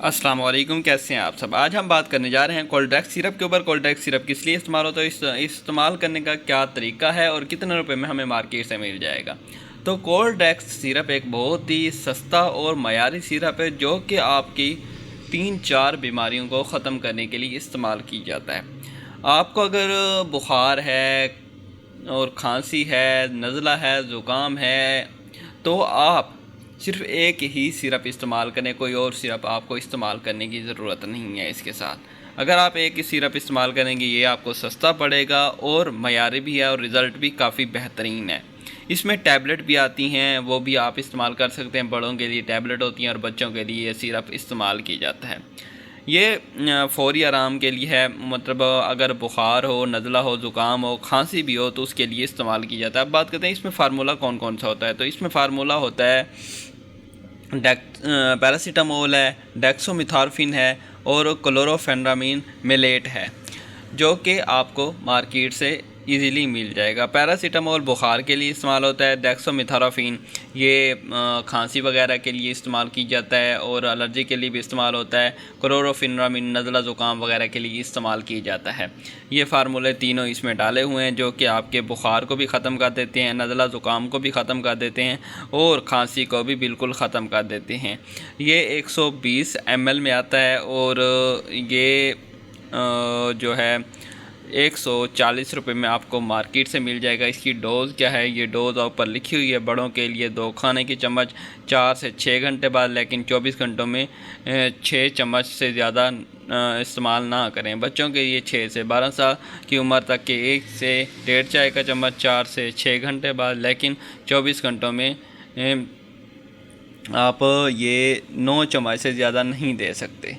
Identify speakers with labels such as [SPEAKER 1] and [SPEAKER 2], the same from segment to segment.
[SPEAKER 1] अस्सलाम वालेकुम, कैसे हैं आप सब। आज हम बात करने जा रहे हैं कोल्ड्रेक्स सिरप के ऊपर। कोल्ड्रेक्स सिरप किस लिए इस्तेमाल होता है, इस्तेमाल करने का क्या तरीका है और कितने रुपए में हमें मार्केट से मिल जाएगा। तो कोल्ड्रेक्स सिरप एक बहुत ही सस्ता और मयारी सिरप है जो कि आपकी 3-4 बीमारियों को ख़त्म करने के लिए इस्तेमाल की जाता है। आपको अगर बुखार है और खांसी है, नज़ला है, ज़ुकाम है, तो आप सिर्फ एक ही सिरप इस्तेमाल करें, कोई और सिरप आपको इस्तेमाल करने की ज़रूरत नहीं है। इसके साथ अगर आप एक ही सिरप इस्तेमाल करेंगे, ये आपको सस्ता पड़ेगा और मयारी भी है और रिज़ल्ट भी काफ़ी बेहतरीन है। इसमें टैबलेट भी आती हैं, वो भी आप इस्तेमाल कर सकते हैं। बड़ों के लिए टैबलेट होती हैं और बच्चों के लिए ये सिरप इस्तेमाल की जाता है। ये फ़ौरी आराम के लिए है, मतलब अगर बुखार हो, नज़ला हो, ज़ुकाम हो, खांसी भी हो तो उसके लिए इस्तेमाल किया जाता है। अब बात करते हैं इसमें फ़ार्मूला कौन कौन सा होता है। तो इसमें फ़ार्मूला होता है पैरासीटामोल है, डेक्सोमिथॉर्फिन है और क्लोरोफेनामीन मेलेट है, जो कि आपको मार्केट से इजीली मिल जाएगा। पैरासीटामोल बुखार के लिए इस्तेमाल होता है। डेक्सोमिथॉर्फिन ये खांसी वगैरह के लिए इस्तेमाल की जाता है और एलर्जी के लिए भी इस्तेमाल होता है। क्लोरोफेनामीन नज़ला ज़ुकाम वगैरह के लिए इस्तेमाल किया जाता है। ये फार्मूले तीनों इसमें डाले हुए हैं जो कि आपके बुखार को भी ख़त्म कर देते हैं, नज़ला ज़ुकाम को भी ख़त्म कर देते हैं और खांसी को भी बिल्कुल ख़त्म कर देते हैं। ये 120 ml में आता है और ये जो है 140 रुपये में आपको मार्केट से मिल जाएगा। इसकी डोज़ क्या है, ये डोज़ ऊपर लिखी हुई है। बड़ों के लिए 2 खाने की चम्मच 4 से 6 घंटे बाद, लेकिन 24 घंटों में 6 चम्मच से ज़्यादा इस्तेमाल ना करें। बच्चों के लिए 6 से 12 साल की उम्र तक के 1 से 1.5 चाय का चम्मच 4 से 6 घंटे बाद, लेकिन 24 घंटों में आप ये 9 चम्मच से ज़्यादा नहीं दे सकते,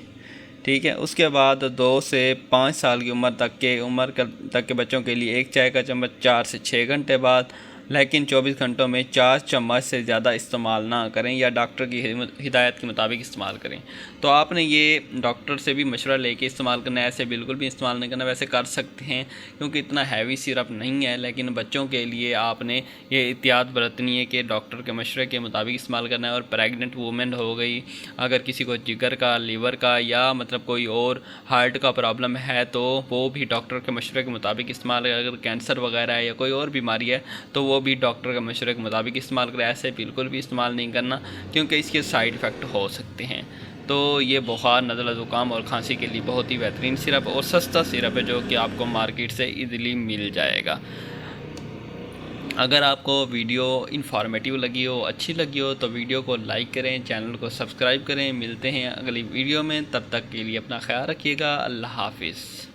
[SPEAKER 1] ठीक है। उसके बाद 2 से 5 साल की उम्र तक के बच्चों के लिए 1 चाय का चम्मच 4 से 6 घंटे बाद, लेकिन 24 घंटों में 4 चम्मच से ज़्यादा इस्तेमाल ना करें या डॉक्टर की हिदायत के मुताबिक इस्तेमाल करें। तो आपने ये डॉक्टर से भी मशवरा लेके इस्तेमाल करना है, ऐसे बिल्कुल भी इस्तेमाल नहीं करना। वैसे कर सकते हैं क्योंकि इतना हैवी सिरप नहीं है, लेकिन बच्चों के लिए आपने ये एहतियात बरतनी है कि डॉक्टर के मशवरे के मुताबिक इस्तेमाल करना है। और प्रेगनेंट वूमेन हो गई, अगर किसी को जिगर का, लीवर का या मतलब कोई और हार्ट का प्रॉब्लम है तो वो भी डॉक्टर के मशवरे के मुताबिक इस्तेमाल करें। अगर कैंसर वगैरह है या कोई और बीमारी है तो वो भी डॉक्टर के मशवरे के मुताबिक इस्तेमाल करें। ऐसे बिल्कुल भी इस्तेमाल नहीं करना क्योंकि इसके साइड इफ़ेक्ट हो सकते हैं। तो ये बुखार, नज़ला ज़ुकाम और खांसी के लिए बहुत ही बेहतरीन सिरप और सस्ता सिरप है जो कि आपको मार्केट से इजीली मिल जाएगा। अगर आपको वीडियो इन्फॉर्मेटिव लगी हो, अच्छी लगी हो, तो वीडियो को लाइक करें, चैनल को सब्सक्राइब करें। मिलते हैं अगली वीडियो में, तब तक के लिए अपना ख्याल रखिएगा। अल्लाह हाफिज़।